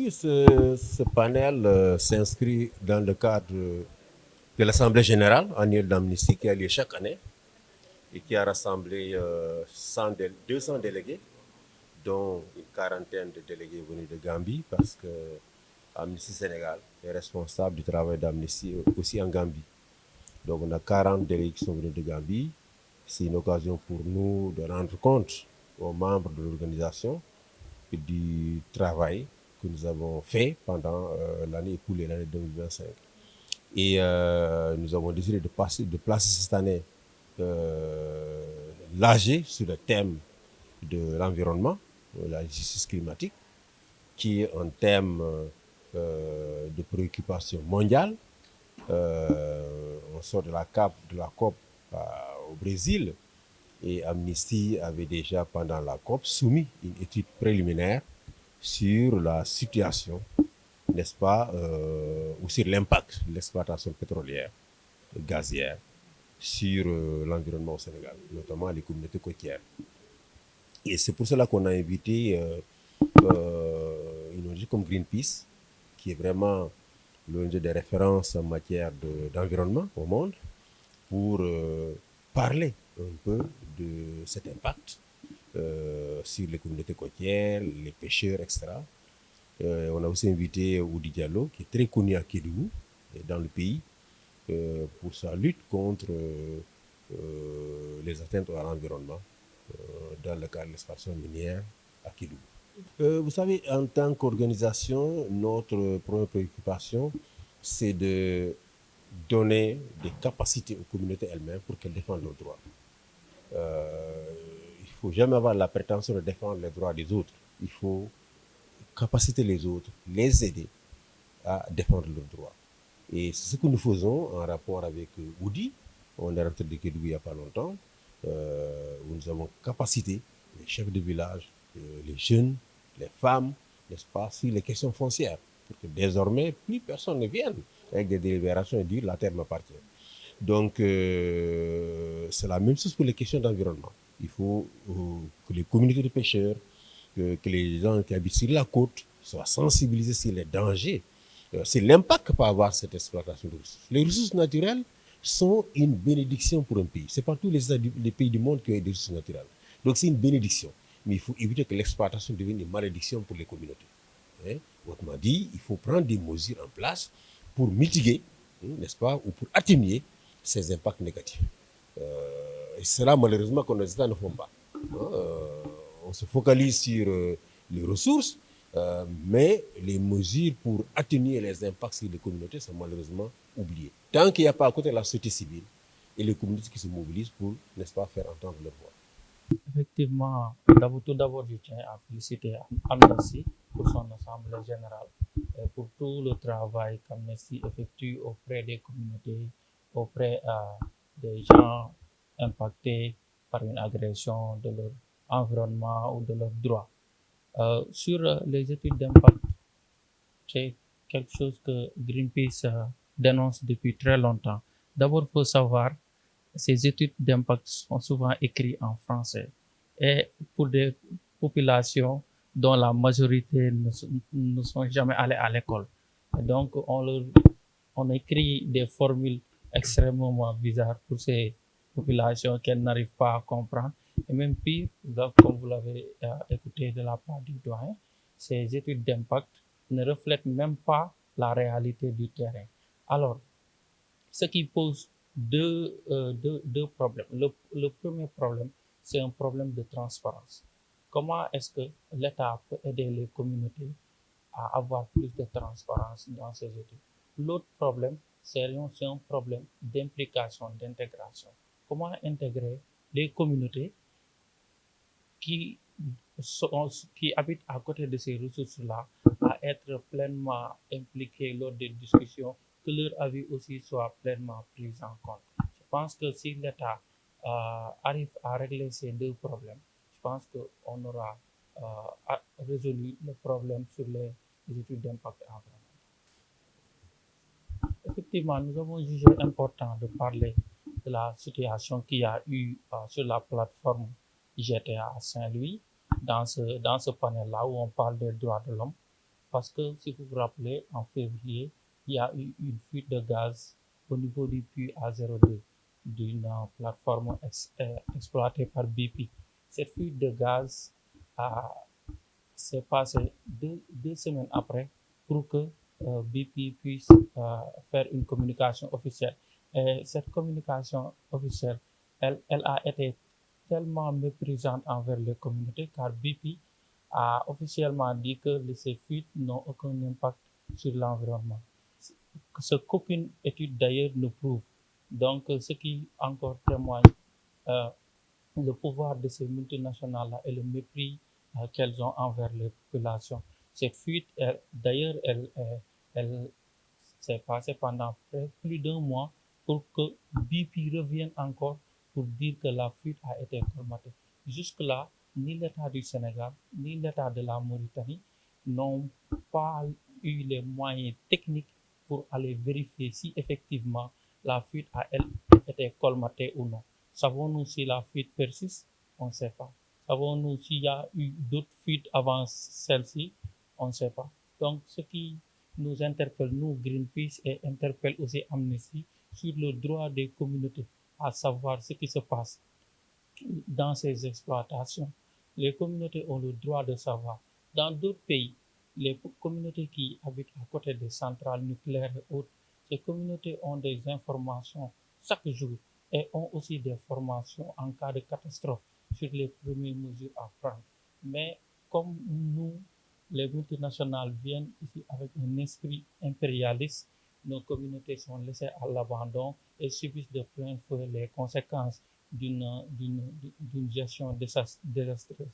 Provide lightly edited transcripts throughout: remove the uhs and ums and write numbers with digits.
Oui, ce panel s'inscrit dans le cadre de l'Assemblée générale annuelle d'Amnesty qui a lieu chaque année et qui a rassemblé 200 délégués, dont une quarantaine de délégués venus de Gambie, parce que Amnesty Sénégal est responsable du travail d'Amnesty aussi en Gambie. Donc on a 40 délégués qui sont venus de Gambie. C'est une occasion pour nous de rendre compte aux membres de l'organisation du travail que nous avons fait pendant l'année écoulée, l'année 2025. Et nous avons décidé de placer cette année l'AG sur le thème de l'environnement, la justice climatique, qui est un thème de préoccupation mondiale. On sort de la COP au Brésil, et Amnesty avait déjà, pendant la COP, soumis une étude préliminaire sur la situation, n'est-ce pas, ou sur l'impact de l'exploitation pétrolière, gazière, sur l'environnement au Sénégal, notamment les communautés côtières. Et c'est pour cela qu'on a invité une ONG comme Greenpeace, qui est vraiment l'ONG de référence en matière d'environnement au monde, pour parler un peu de cet impact sur les communautés côtières, les pêcheurs, etc. On a aussi invité Oudi Diallo, qui est très connu à Kédougou, dans le pays, pour sa lutte contre les atteintes à l'environnement dans le cadre de l'extraction minière à Kédougou. Vous savez, en tant qu'organisation, notre première préoccupation, c'est de donner des capacités aux communautés elles-mêmes pour qu'elles défendent leurs droits. Il ne faut jamais avoir la prétention de défendre les droits des autres. Il faut capaciter les autres, les aider à défendre leurs droits. Et c'est ce que nous faisons en rapport avec Oudi. On est rentré de Kédougou il n'y a pas longtemps, où nous avons capacité les chefs de village, les jeunes, les femmes, n'est-ce pas, sur les questions foncières, pour que désormais, plus personne ne vienne avec des délibérations et dire la terre m'appartient. Donc, c'est la même chose pour les questions d'environnement. Il faut que les communautés de pêcheurs, que les gens qui habitent sur la côte soient sensibilisés sur les dangers, c'est l'impact que peut avoir cette exploitation de ressources. Les ressources naturelles sont une bénédiction pour un pays. Ce n'est pas tous les pays du monde qui ont des ressources naturelles. Donc c'est une bénédiction. Mais il faut éviter que l'exploitation devienne une malédiction pour les communautés. Hein? Autrement dit, il faut prendre des mesures en place pour mitiguer, n'est-ce pas, ou pour atténuer ces impacts négatifs. Et c'est là, malheureusement, que nos États ne font pas. On se focalise sur les ressources, mais les mesures pour atténuer les impacts sur les communautés sont malheureusement oubliées. Tant qu'il n'y a pas à côté la société civile et les communautés qui se mobilisent pour, n'est-ce pas, faire entendre leur voix. Effectivement, tout d'abord, je tiens à féliciter Amnesty pour son assemblée générale et pour tout le travail qu'Amnesty effectue auprès des communautés, auprès des gens impactés par une agression de leur environnement ou de leurs droits. Sur les études d'impact, c'est quelque chose que Greenpeace dénonce depuis très longtemps. D'abord, il faut savoir ces études d'impact sont souvent écrites en français et pour des populations dont la majorité ne sont jamais allées à l'école. Et donc, on écrit des formules extrêmement bizarres pour ces populations qu'elles n'arrivent pas à comprendre. Et même pire, comme vous l'avez écouté de la part du doyen, ces études d'impact ne reflètent même pas la réalité du terrain. Alors, ce qui pose deux problèmes. Le premier problème, c'est un problème de transparence. Comment est-ce que l'État peut aider les communautés à avoir plus de transparence dans ces études? L'autre problème, c'est un problème d'implication, d'intégration. Comment intégrer les communautés qui habitent à côté de ces ressources-là à être pleinement impliquées lors des discussions, que leur avis aussi soit pleinement pris en compte. Je pense que si l'État arrive à régler ces deux problèmes, je pense qu'on aura résolu le problème sur les études d'impact environnemental. Effectivement, nous avons jugé important de parler de la situation qu'il y a eu sur la plateforme GTA à Saint-Louis, dans ce panel-là où on parle des droits de l'homme. Parce que si vous vous rappelez, en février, il y a eu une fuite de gaz au niveau du puits A02 d'une plateforme exploitée par BP. Cette fuite de gaz a s'est passée deux semaines après pour que BP puisse faire une communication officielle. Et cette communication officielle, elle a été tellement méprisante envers les communautés car BP a officiellement dit que ces fuites n'ont aucun impact sur l'environnement. Ce qu'aucune étude d'ailleurs ne prouve. Donc, ce qui encore témoigne euh, le pouvoir de ces multinationales-là et le mépris qu'elles ont envers les populations. Cette fuite, d'ailleurs, elle s'est passée pendant plus d'un mois pour que BP revienne encore pour dire que la fuite a été colmatée. Jusque-là, ni l'État du Sénégal, ni l'État de la Mauritanie n'ont pas eu les moyens techniques pour aller vérifier si effectivement la fuite a été colmatée ou non. Savons-nous si la fuite persiste? On ne sait pas. Savons-nous s'il y a eu d'autres fuites avant celle-ci? On ne sait pas. Donc, ce qui nous interpelle, nous, Greenpeace, et interpelle aussi Amnesty, sur le droit des communautés à savoir ce qui se passe dans ces exploitations. Les communautés ont le droit de savoir. Dans d'autres pays, les communautés qui habitent à côté des centrales nucléaires et autres, ces communautés ont des informations chaque jour et ont aussi des formations en cas de catastrophe sur les premières mesures à prendre. Mais comme nous, les multinationales viennent ici avec un esprit impérialiste, nos communautés sont laissées à l'abandon et subissent de plein fouet les conséquences d'une gestion désastreuse.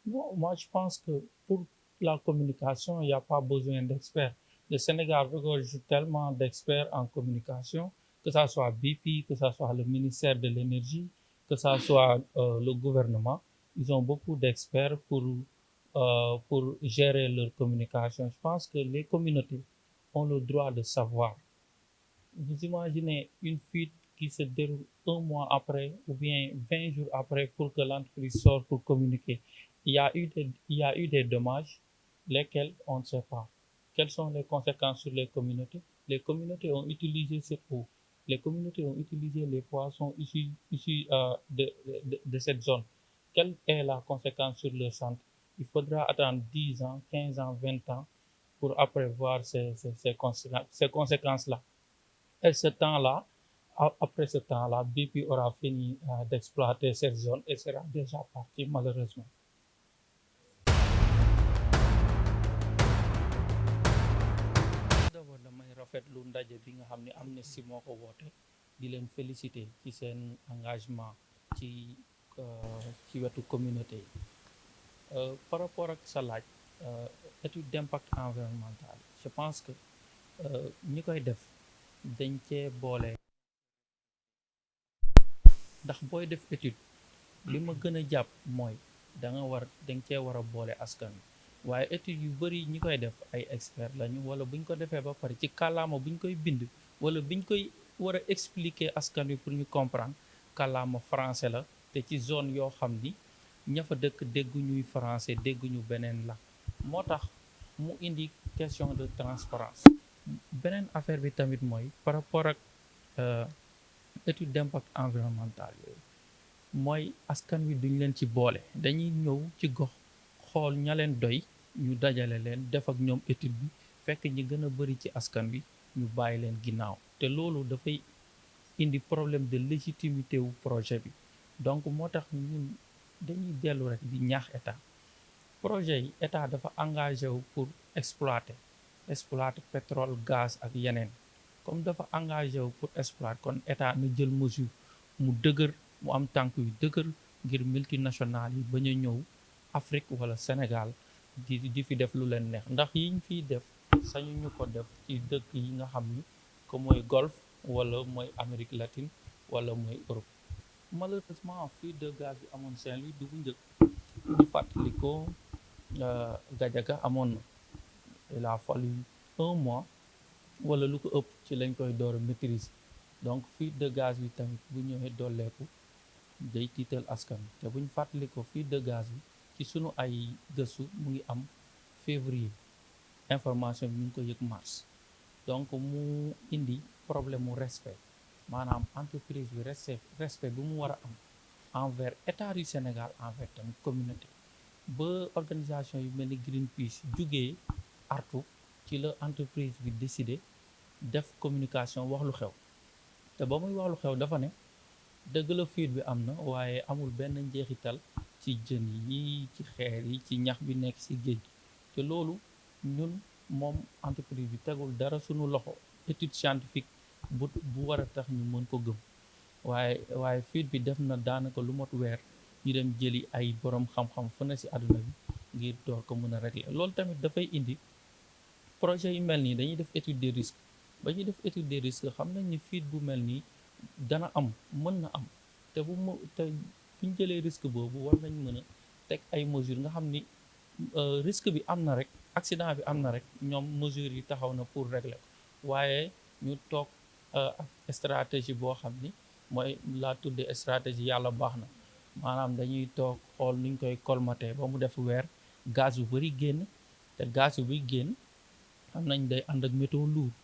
Bon, moi, je pense que pour la communication, il n'y a pas besoin d'experts. Le Sénégal regorge tellement d'experts en communication, que ce soit BP, que ce soit le ministère de l'Énergie, que ce soit le gouvernement. Ils ont beaucoup d'experts pour gérer leur communication. Je pense que les communautés ont le droit de savoir. Vous imaginez une fuite qui se déroule un mois après ou bien 20 jours après pour que l'entreprise sorte pour communiquer. Il y a eu des dommages, lesquels on ne sait pas. Quelles sont les conséquences sur les communautés? Les communautés ont utilisé cette eau. Les communautés ont utilisé les poissons issus de cette zone. Quelle est la conséquence sur leur santé? Il faudra attendre 10 ans, 15 ans, 20 ans pour après voir ces conséquences-là. Et ce temps-là, après ce temps-là, BP aura fini d'exploiter cette zone et sera déjà parti malheureusement. D'abord damay rafetlu ndaje bi nga xam ne Amnesty moo ko woote di leen féliciter ci seen engagement ci wetu communauté yi par rapport ak sa laaj étude d'impact environnemental je pense que ñi koy def dañ cee boole ndax booy def étude li ma gën a jàpp mooy dañ cee war a boole askan wi waaye étude yu bëri ñi koy def ay expert lañu wala buñ ko defee ba pare ci kàllaama buñ koy bind wala biñ koy war a expliquer askan wi pour ñu comprendre kàllaama français la te ci zone yoo xam ni ña fa dëkk dégguñuy français dégguñu beneen la moo tax mu indi question de transparence beneen affaire bi tamit mooy par rapport ak étude d'impact environnemental yooyu mooy askan wi duñ leen ci boole dañuy ñëw ci gox xool ña leen doy ñu dajale leen def ak ñoom étude bi fekk ñi gën a bari ci askan wi ñu bàyyi leen ginnaaw te loolu dafay indi problème de légitimité wu projet bi donc moo tax ñun dañuy dellu rek di ñaax état projet yi état dafa engagé wu pour exploiter pétrole gaz ak yeneen comme dafa engagé wu pour exploiter kon état na jël mesure mu dëgër mu am tànk yu dëgër ngir multinationales yi bañ a ñëw Afrique wala Sénégal di fi def lu leen neex ndax yiñ fiy def sañu ñu ko def ci dëkk yi nga xam ni que mooy Golfe wala mooy Amérique latine wala mooy Europe malheureusement fuite de gaz bi amoon Saint-Louis du bu njëkk ñu fàttali ko Gadiaga amoon na il a fallu un mois wala lu ko ëpp ci lañ koy door a maîtriser donc fuite de gaz bi tamit bu ñëwee dolleeku day tiital askan wi te buñ fàttali ko fuite de gaz bi ci sunu ay gëstu mu ngi am février information bi ñu ngi ko yëg mars donc mu indi problème mu respect maanaam entreprise bi respect bi mu war a am envers état du Sénégal envers tamit communauté ba organisation yu mel ni Greenpeace jugee artu ci la entreprise bi décidé def communication wax lu xew te ba muy wax lu xew dafa ne dëgg la fuite bi am na waaye amul benn njeexital ci jën yi ci xeer yi ci ñax bi nekk ci géej gi te loolu ñun moom entreprise bi tegul dara suñu loxo étude scientifique bu war a tax ñu mën ko gëm waaye fuite bi def na daanaka lu mot weer ñu dem jëli ay borom xam-xam fu ne ci àdduna bi ngir door ko mën a régler loolu tamit dafay indi projet yu mel nii dañuy def étude des risques ba ñuy def étude des risques xam nañ ni fuite bu mel nii dana am mën na am te bu ñu jëlee risque boobu war nañ mën a teg ay mesures nga xam ni risque bi am na rek accident bi am na rek ñoom mesures yi taxaw na pour régler ko waaye ñu toog ak stratégie boo xam ni mooy laa tuddee stratégie yàlla baax na maanaam dañuy toog xool nuñ koy colmater ba mu def weer gaz yu bari génn te gaz yu buy génn xam nañ day ànd ak métaux lourds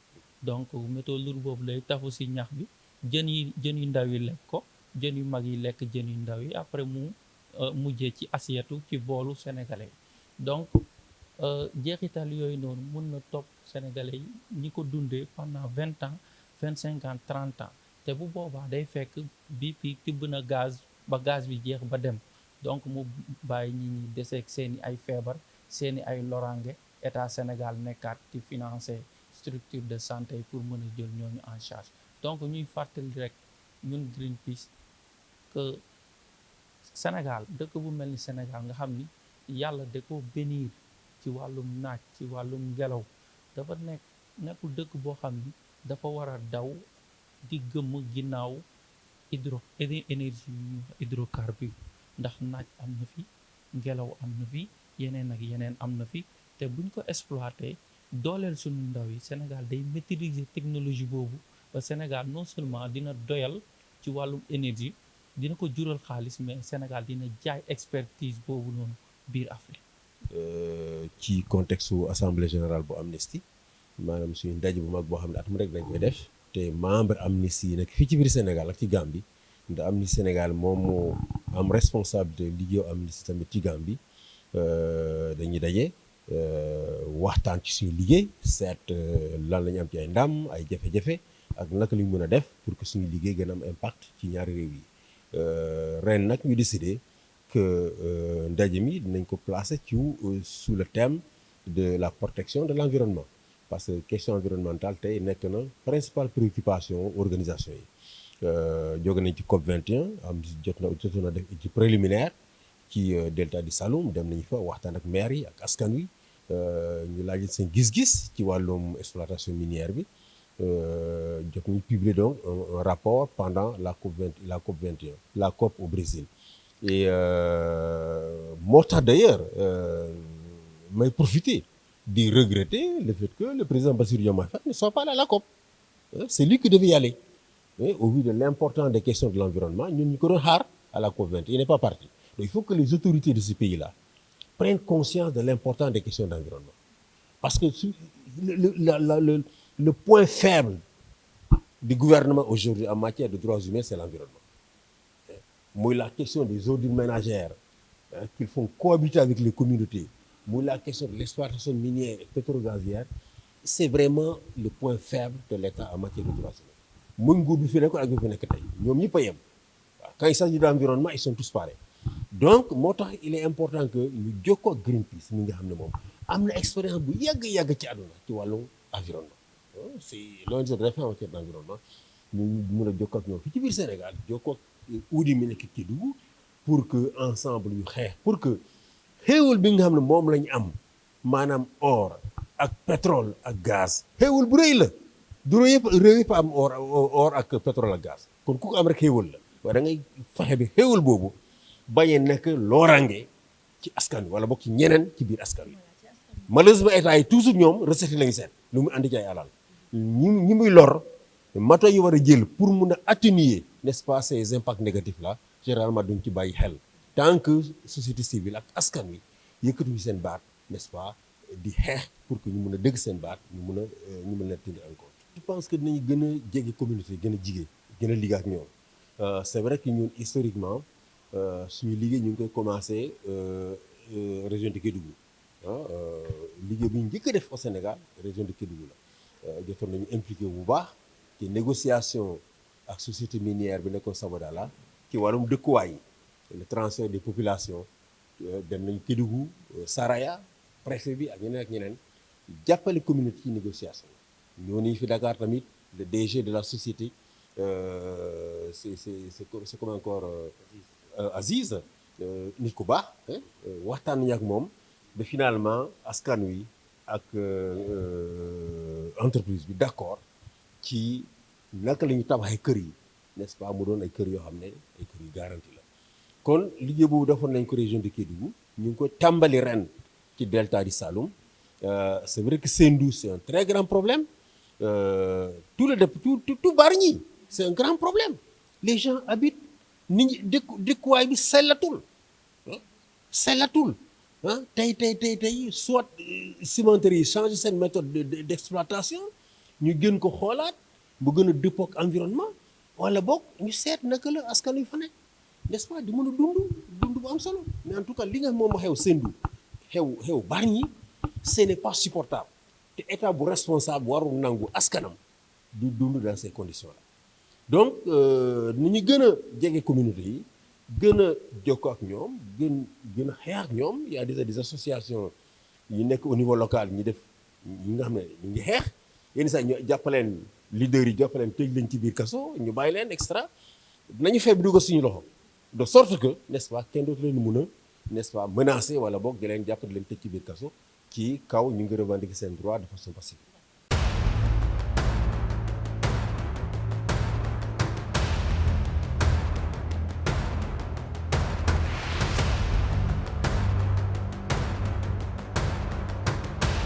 donc métaux lourds boobu lay tafu ci ñax bi jën yu ndaw yi lekk ko jën yu mag yi lekk jën yu ndaw yi après mu mujjee ci assiette ci boolu sénégalais donc jeexital yooyu noonu mun na topp sénégalais yi ñi ko dundee pendant 20 ans 25 ans 30 ans te bu boobaa day fekk BP tibb na gaz ba gaz bi jeex ba dem donc mu bàyyi ñi ñi deseeg seeni ay feebar seeni ay lorange état Sénégal nekkaat ci financer structure de santé pour mën a jël ñooñu en charge donc ñuy fàttali rek ñun Greenpeace que Sénégal dëkk bu mel ni Sénégal nga xam ni yàlla da ko bénir ci wàllum naaj ci wàllum ngelaw dafa nekkul dëkk boo xam ni dafa war a daw di gëmm ginnaaw énergie hydrocarbure ndax naaj am na fi ngelaw am na fi yeneen ak yeneen am na fi te buñ ko exploité dooleel suñu ndaw yi Sénégal day maîtriser technologie boobu ba Sénégal non seulement dina doyal ci wàllum énergie dina ko jural xaalis mais Sénégal dina jaay expertise boobu noonu biir Afrique. ci contexte assemblée générale bu Amnesty maanaam suñu ndaje bu mag boo xam ne at mu rek dañ koy def te membre Amnesty yi nag fii ci biir Sénégal ak ci Gambie ndax Amnesty Sénégal moom moo am responsabilité liggéeyu Amnesty tamit ci Gambie dañuy daje waxtaan ci suñu liggéey seet lan la ñu am ci ay ndam ay jafe-jafe ak naka la ñu mën a def pour que suñu liggéey gën a am impact ci ñaari réew yi ren nag ñu décidé que ndaje mi dinañ ko placer ci sous le thème de la protection de l'environnement parce que question environnementale tey nekk na principale préoccupation organisation yi jóge nañ ci COP 21 am jotoon na def ci préliminaire ci delta du Saloum dem nañu fa waxtaan ak maire yi ak askan wi ñu laaj seen gis-gis ci wàllum exploitation minière bi jot nañu publier donc un rapport pendant la COP 21 la COP au Brésil et moo tax d'ailleurs may profiter de regretter le fait que le président Bassirou Diomaye Faye ne soit pas là à la COP c'est lui qui devait y aller au vu de l'importance des questions de l'environnement ñun ñu ko doon xaar à la COP 21 il n'est pas parti donc il faut que les autorités de ce pays-là prennent conscience de l'importance des questions d'environnement parce que le point faible du gouvernement aujourd'hui en matière de droits humains c'est l'environnement muy la question des ordures ménagères qu'ils font cohabiter avec les communautés muy la question de l'exploitation minière et pétro-gazière c'est vraiment le point faible de l'État en matière de droits humains muy nguur bi fi nekkoon ak bi fi nekk tey ñoom ñëpp a yem waaw quand il s'agit d'environnement ils sont tous pareils donc moo tax il est important que ñu jokkoo ak Greenpeace mi nga xam ne moom am na expérience bu yàgg ci àdduna ci wàllu environnement c'est l'ONG de référence en matière d'environnement ñu mën a jokkoo ak ñoom fii ci biir Sénégal jokkoo ak Oudi mi nekk ci dugg pour que ensemble ñu xeex pour que xéewal bi nga xam ne moom lañu am maanaam or ak pétrole ak gaz xéewal bu rëy la du réew yëpp am or ak pétrole ak gaz kon ku ko am rek xéewal la waaye da ngay fexe bi xéewal boobu bañ a nekk loorange ci askan wi wala bokk ci ñeneen ci biir askan wi malheureusement état yi toujours ñoom recette la ñu seet lu mu andi ci ay alal ñi muy lor mato yi war a jël pour mun a atténuer n'est-ce pas ces impacts négatifs là généralement duñ ci bàyyi xel tant que société civile ak askan wi yëkkatuñu seen baat n'est-ce pas di xeex pour que ñu mun a dégg seen baat ñu mun a tenir en compte. Je pense que dinañu gën a jege communauté gën a jige gën a liggéey ak ñoom c'est vrai que ñun historiquement suñu liggéey ñu ngi koy commencé région de Kédougou liggéey bu ñu njëkk a def au Sénégal région de Kédougou la jotoon nañu impliqué bu baax ci négociation ak société minière bi nekkoon Sabodala ci wàllum dëkkuwaay le transfert des populations dem nañu Kédougou Saraya préfet bi ak ñeneen jàppale communauté ci négociation ñoo nii fi Dakar tamit le DG de la société c'est comme encore Aziz nit ku baax waxtaan nañu ak moom ba finalement askan wi ak entreprise bi d'accord ci naka la ñu tabaxee kër yi n'est-ce pas mu doon ay kër yoo xam ne ay kër yu garanti la kon liggéey boobu defoon nañ ko région de Kédougou ñu ngi ko tàmbali ren ci delta du Saloum c'est vrai que Sendou c'est un très grand problème tout Bargny c'est un grand problème les gens habitent nit ñi dëkkuwaay bi sellatul tey soit cimenterie yi changer seen méthode d'exploitation ñu gën ko xoolaat bu gën a dëppoo ak environnement wala boog ñu seet naka la askan wi fa nekk n'est-ce pas di mën a dund bu am solo mais en tout cas li nga moom xew Sendou xew Bargny ce n'est pas supportable te état bu responsable warul nangu askanam du dund dans ces conditions-là donc ni ñu gën a jege communauté yi gën a jokkoo ak ñoom gën a xeex ak ñoom il y a des associations yu nekk au niveau local ñi def ñi nga xam ne ñu ngi xeex yenn saa ñu jàppaleen leaders yi jàppaleen tëj leen ci biir kaso ñu bàyyi leen extra nañu feeb dugal suñu loxo de sorte que n'est-ce pas kenn dootu leen mun a n'est-ce pas menacer wala boog di leen jàpp di leen tëj ci biir kaso ci kaw ñu ngi revendiquer seen droit de façon pacifique